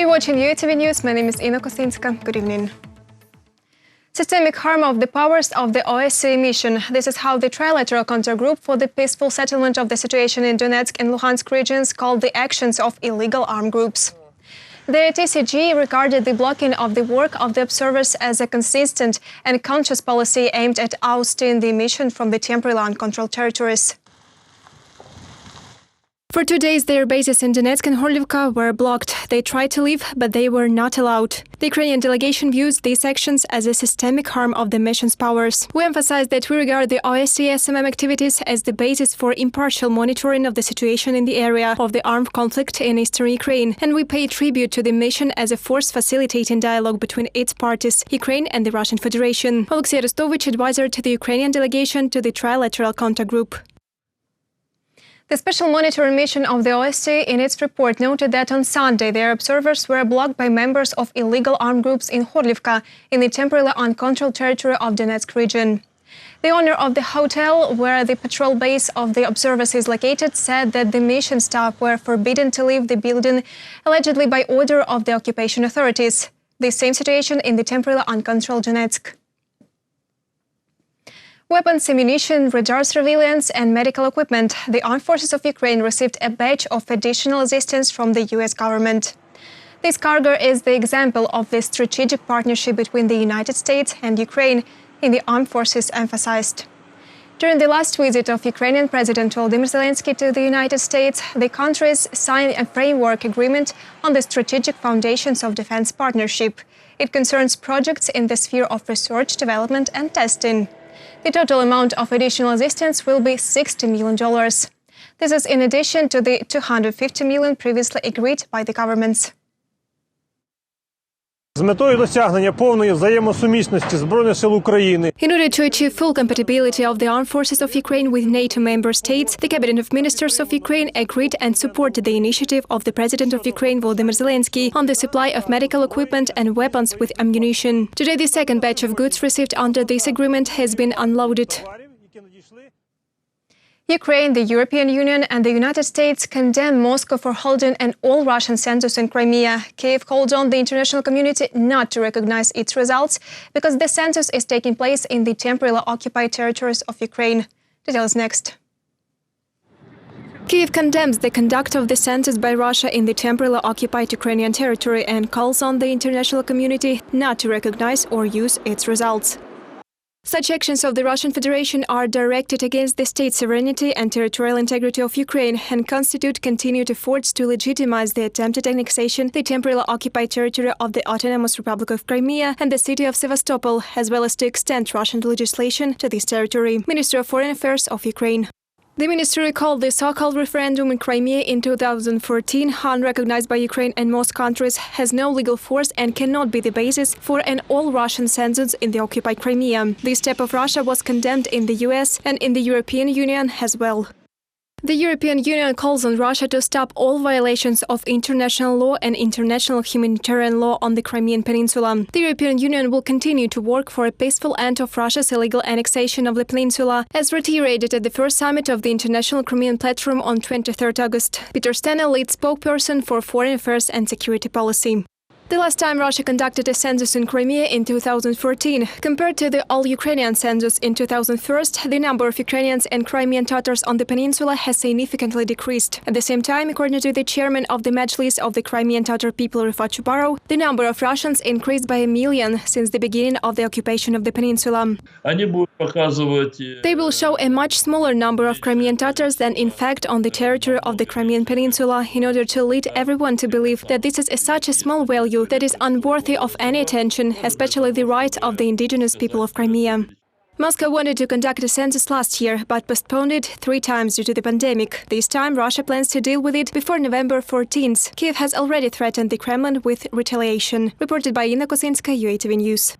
You're watching UATV News. My name is Ina Kosinska. Good evening. Systemic harm of the powers of the OSCE mission. This is how the trilateral countergroup for the peaceful settlement of the situation in Donetsk and Luhansk regions called the actions of illegal armed groups. The TCG regarded the blocking of the work of the observers as a consistent and conscious policy aimed at ousting the mission from the temporarily uncontrolled territories. For 2 days, their bases in Donetsk and Horlivka were blocked. They tried to leave, but they were not allowed. The Ukrainian delegation views these actions as a systemic harm of the mission's powers. We emphasize that we regard the OSCE SMM activities as the basis for impartial monitoring of the situation in the area of the armed conflict in eastern Ukraine, and we pay tribute to the mission as a force facilitating dialogue between its parties, Ukraine and the Russian Federation. Alexei Arestovich, advisor to the Ukrainian delegation to the trilateral countergroup. The special monitoring mission of the OSCE in its report noted that on Sunday their observers were blocked by members of illegal armed groups in Horlivka, in the temporarily uncontrolled territory of Donetsk region. The owner of the hotel where the patrol base of the observers is located said that the mission staff were forbidden to leave the building, allegedly by order of the occupation authorities. The same situation in the temporarily uncontrolled Donetsk. Weapons, ammunition, radar surveillance and medical equipment. The armed forces of Ukraine received a batch of additional assistance from the US government. This cargo is the example of the strategic partnership between the United States and Ukraine, in the armed forces emphasized. During the last visit of Ukrainian President Volodymyr Zelensky to the United States, the countries signed a framework agreement on the strategic foundations of defense partnership. It concerns projects in the sphere of research, development and testing. The total amount of additional assistance will be $60 million. This is in addition to the $250 million previously agreed by the governments. З метою досягнення повної взаємосумісності Збройних сил України. In order to achieve full compatibility of the armed forces of Ukraine with NATO member states, the Cabinet of Ministers of Ukraine agreed and supported the initiative of the President of Ukraine, Volodymyr Zelensky, on the supply of medical equipment and weapons with ammunition. Today, the second batch of goods received under this agreement has been unloaded. Ukraine, the European Union and the United States condemn Moscow for holding an all-Russian census in Crimea. Kyiv called on the international community not to recognize its results because the census is taking place in the temporarily occupied territories of Ukraine. Details next. Kyiv condemns the conduct of the census by Russia in the temporarily occupied Ukrainian territory and calls on the international community not to recognize or use its results. Such actions of the Russian Federation are directed against the state sovereignty and territorial integrity of Ukraine and constitute continued efforts to legitimize the attempted annexation, the temporarily occupied territory of the Autonomous Republic of Crimea and the city of Sevastopol, as well as to extend Russian legislation to this territory. Minister of Foreign Affairs of Ukraine. The ministry recalled the so-called referendum in Crimea in 2014, unrecognized by Ukraine and most countries, has no legal force and cannot be the basis for an all-Russian census in the occupied Crimea. This step of Russia was condemned in the US and in the European Union as well. The European Union calls on Russia to stop all violations of international law and international humanitarian law on the Crimean Peninsula. The European Union will continue to work for a peaceful end of Russia's illegal annexation of the peninsula, as reiterated at the first summit of the International Crimean Platform on 23 August. Peter Stena, lead spokesperson for foreign affairs and security policy. The last time Russia conducted a census in Crimea in 2014. Compared to the all-Ukrainian census in 2001, the number of Ukrainians and Crimean Tatars on the peninsula has significantly decreased. At the same time, according to the chairman of the Majlis of the Crimean Tatar people, Rifat Chubarov, the number of Russians increased by 1 million since the beginning of the occupation of the peninsula. They will show a much smaller number of Crimean Tatars than in fact on the territory of the Crimean Peninsula, in order to lead everyone to believe that this is such a small value that is unworthy of any attention, especially the rights of the indigenous people of Crimea. Moscow wanted to conduct a census last year, but postponed it 3 times due to the pandemic. This time, Russia plans to deal with it before November 14th. Kyiv has already threatened the Kremlin with retaliation. Reported by Ina Kosinska, UATV News.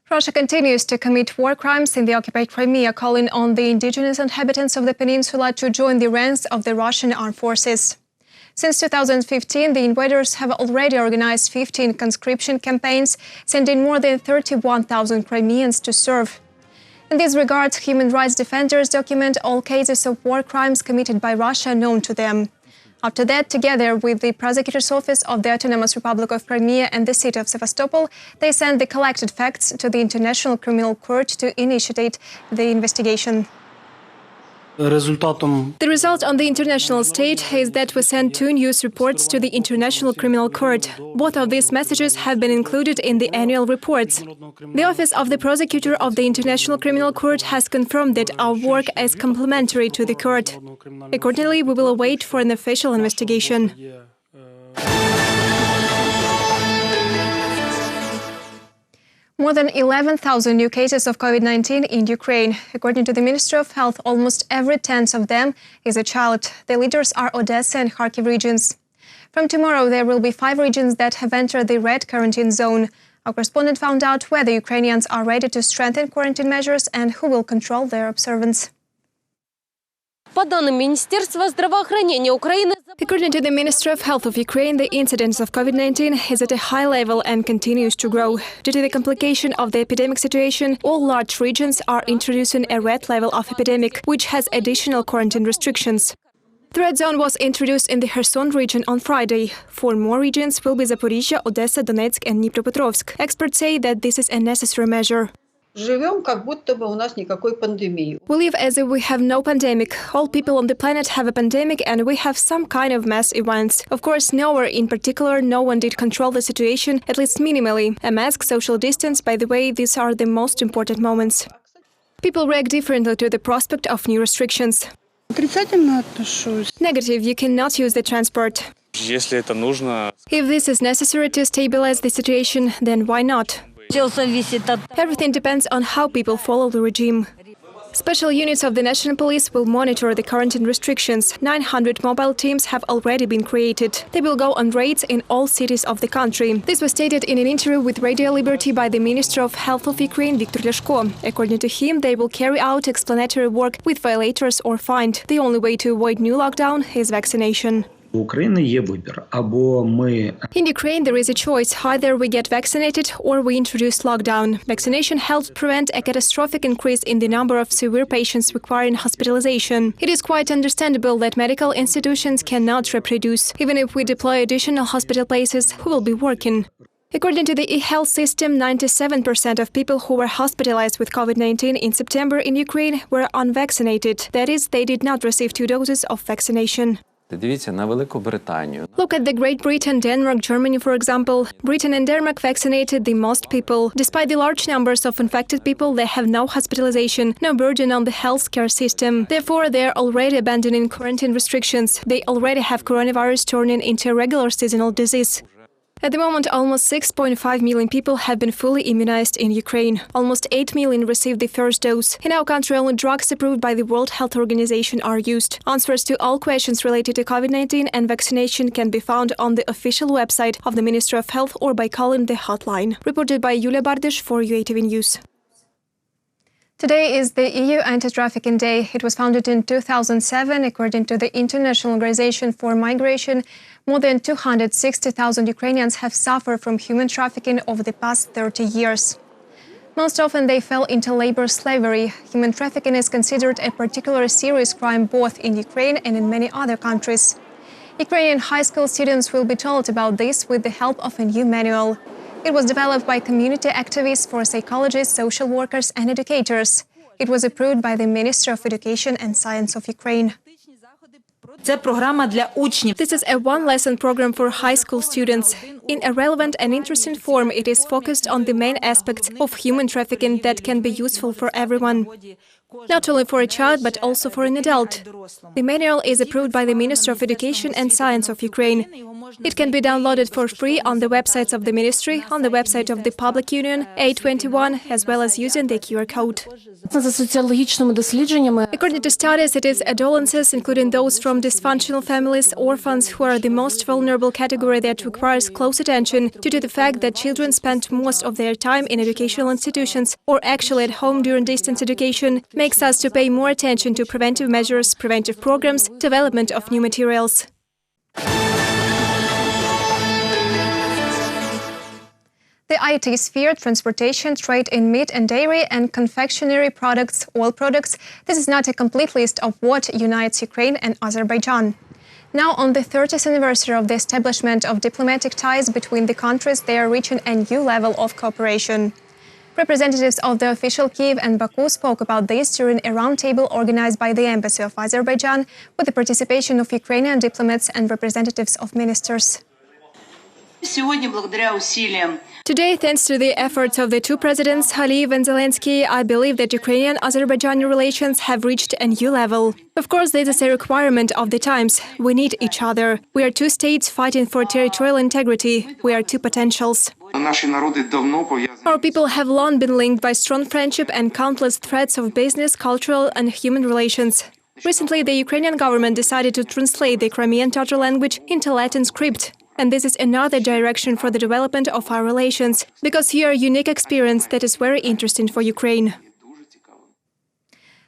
Russia continues to commit war crimes in the occupied Crimea, calling on the indigenous inhabitants of the peninsula to join the ranks of the Russian armed forces. Since 2015, the invaders have already organized 15 conscription campaigns, sending more than 31,000 Crimeans to serve. In this regard, human rights defenders document all cases of war crimes committed by Russia known to them. After that, together with the Prosecutor's Office of the Autonomous Republic of Crimea and the city of Sevastopol, they sent the collected facts to the International Criminal Court to initiate the investigation. The result on the international stage is that we sent 2 news reports to the International Criminal Court. Both of these messages have been included in the annual reports. The Office of the Prosecutor of the International Criminal Court has confirmed that our work is complementary to the court. Accordingly, we will await for an official investigation. More than 11,000 new cases of COVID-19 in Ukraine. According to the Ministry of Health, almost every 10th of them is a child. The leaders are Odessa and Kharkiv regions. From tomorrow, there will be 5 regions that have entered the red quarantine zone. Our correspondent found out whether Ukrainians are ready to strengthen quarantine measures and who will control their observance. According to the Ministry of Health of Ukraine, the incidence of COVID-19 is at a high level and continues to grow. Due to the complication of the epidemic situation, all large regions are introducing a red level of epidemic, which has additional quarantine restrictions. The red zone was introduced in the Kherson region on Friday. 4 more regions will be Zaporizhzhia, Odessa, Donetsk and Dnipropetrovsk. Experts say that this is a necessary measure. We live as if we have no pandemic. All people on the planet have a pandemic and we have some kind of mass events. Of course, nowhere in particular, no one did control the situation, at least minimally. A mask, social distance, by the way, these are the most important moments. People react differently to the prospect of new restrictions. Negative, you cannot use the transport. If this is necessary to stabilize the situation, then why not? Everything depends on how people follow the regime. Special units of the National Police will monitor the quarantine restrictions. 900 mobile teams have already been created. They will go on raids in all cities of the country. This was stated in an interview with Radio Liberty by the Minister of Health of Ukraine, Viktor Leshko. According to him, they will carry out explanatory work with violators or fined. The only way to avoid new lockdown is vaccination. In Ukraine, there is a choice. Either we get vaccinated or we introduce lockdown. Vaccination helps prevent a catastrophic increase in the number of severe patients requiring hospitalization. It is quite understandable that medical institutions cannot reproduce. Even if we deploy additional hospital places, who will be working? According to the e-health system, 97% of people who were hospitalized with COVID-19 in September in Ukraine were unvaccinated. That is, they did not receive 2 doses of vaccination. Look at the Great Britain, Denmark, Germany, for example. Britain and Denmark vaccinated the most people. Despite the large numbers of infected people, they have no hospitalization, no burden on the healthcare system. Therefore, they are already abandoning quarantine restrictions. They already have coronavirus turning into a regular seasonal disease. At the moment, almost 6.5 million people have been fully immunized in Ukraine. Almost 8 million received the first dose. In our country, only drugs approved by the World Health Organization are used. Answers to all questions related to COVID-19 and vaccination can be found on the official website of the Ministry of Health or by calling the hotline. Reported by Yulia Bardish for UATV News. Today is the EU Anti-Trafficking Day. It was founded in 2007. According to the International Organization for Migration, more than 260,000 Ukrainians have suffered from human trafficking over the past 30 years. Most often they fell into labor slavery. Human trafficking is considered a particularly serious crime both in Ukraine and in many other countries. Ukrainian high school students will be told about this with the help of a new manual. It was developed by community activists for psychologists, social workers and educators. It was approved by the Ministry of Education and Science of Ukraine. This is a one-lesson program for high school students. In a relevant and interesting form, it is focused on the main aspects of human trafficking that can be useful for everyone. Not only for a child, but also for an adult. The manual is approved by the Ministry of Education and Science of Ukraine. It can be downloaded for free on the websites of the Ministry, on the website of the Public Union, A21, as well as using the QR code. According to studies, it is adolescents, including those from dysfunctional families, orphans, who are the most vulnerable category that requires close attention due to the fact that children spend most of their time in educational institutions or actually at home during distance education, makes us to pay more attention to preventive measures, preventive programs, development of new materials. The IT sphere, transportation, trade in meat and dairy and confectionery products, oil products. This is not a complete list of what unites Ukraine and Azerbaijan. Now, on the 30th anniversary of the establishment of diplomatic ties between the countries, they are reaching a new level of cooperation. Representatives of the official Kyiv and Baku spoke about this during a roundtable organized by the Embassy of Azerbaijan with the participation of Ukrainian diplomats and representatives of ministers. Today, thanks to the efforts of the two presidents, Aliyev and Zelensky, I believe that Ukrainian-Azerbaijani relations have reached a new level. Of course, this is a requirement of the times. We need each other. We are two states fighting for territorial integrity. We are two potentials. Our people have long been linked by strong friendship and countless threads of business, cultural and human relations. Recently, the Ukrainian government decided to translate the Crimean Tatar language into Latin script. And this is another direction for the development of our relations, because here a unique experience that is very interesting for Ukraine.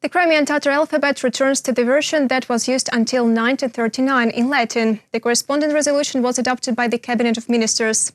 The Crimean Tatar alphabet returns to the version that was used until 1939 in Latin. The corresponding resolution was adopted by the Cabinet of Ministers.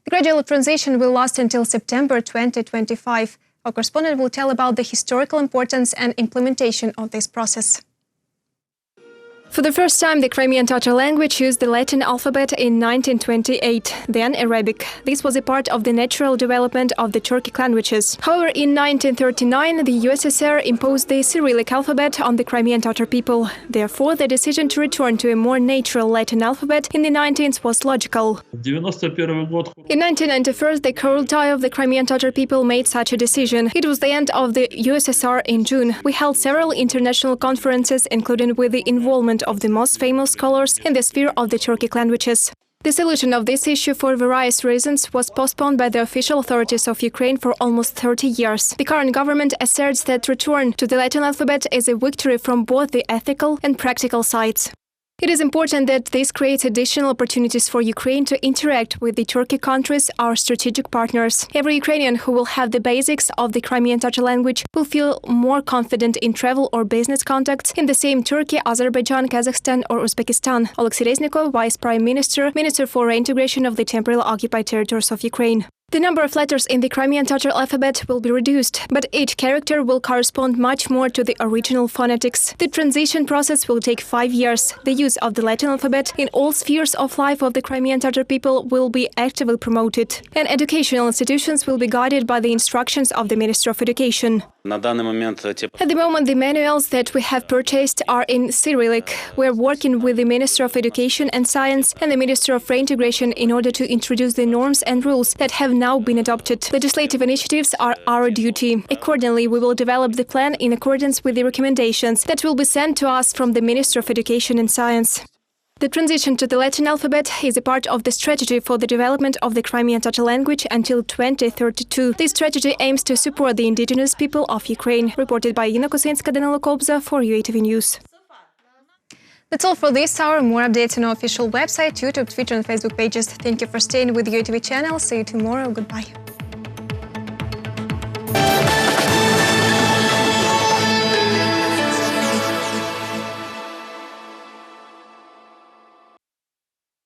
The gradual transition will last until September 2025. Our correspondent will tell about the historical importance and implementation of this process. For the first time, the Crimean Tatar language used the Latin alphabet in 1928, then Arabic. This was a part of the natural development of the Turkic languages. However, in 1939, the USSR imposed the Cyrillic alphabet on the Crimean Tatar people. Therefore, the decision to return to a more natural Latin alphabet in the 19th was logical. In 1991, the Kurultai of the Crimean Tatar people made such a decision. It was the end of the USSR in June. We held several international conferences, including with the involvement of the most famous scholars in the sphere of the Turkic languages. The solution of this issue, for various reasons, was postponed by the official authorities of Ukraine for almost 30 years. The current government asserts that return to the Latin alphabet is a victory from both the ethical and practical sides. It is important that this creates additional opportunities for Ukraine to interact with the Turkic countries, our strategic partners. Every Ukrainian who will have the basics of the Crimean Tatar language will feel more confident in travel or business contacts in the same Turkey, Azerbaijan, Kazakhstan or Uzbekistan. Alexei Reznikov, Vice Prime Minister, Minister for Reintegration of the Temporarily Occupied Territories of Ukraine. The number of letters in the Crimean Tatar alphabet will be reduced, but each character will correspond much more to the original phonetics. The transition process will take 5 years. The use of the Latin alphabet in all spheres of life of the Crimean Tatar people will be actively promoted, and educational institutions will be guided by the instructions of the Minister of Education. At the moment, the manuals that we have purchased are in Cyrillic. We are working with the Minister of Education and Science and the Minister of Reintegration in order to introduce the norms and rules that have now been adopted. Legislative initiatives are our duty. Accordingly, we will develop the plan in accordance with the recommendations that will be sent to us from the Minister of Education and Science. The transition to the Latin alphabet is a part of the strategy for the development of the Crimean Tatar language until 2032. This strategy aims to support the indigenous people of Ukraine. Reported by Yina Kosinska, Danilo Kobza for UATV News. That's all for this hour. More updates on our official website, YouTube, Twitter and Facebook pages. Thank you for staying with the UATV channel. See you tomorrow. Goodbye.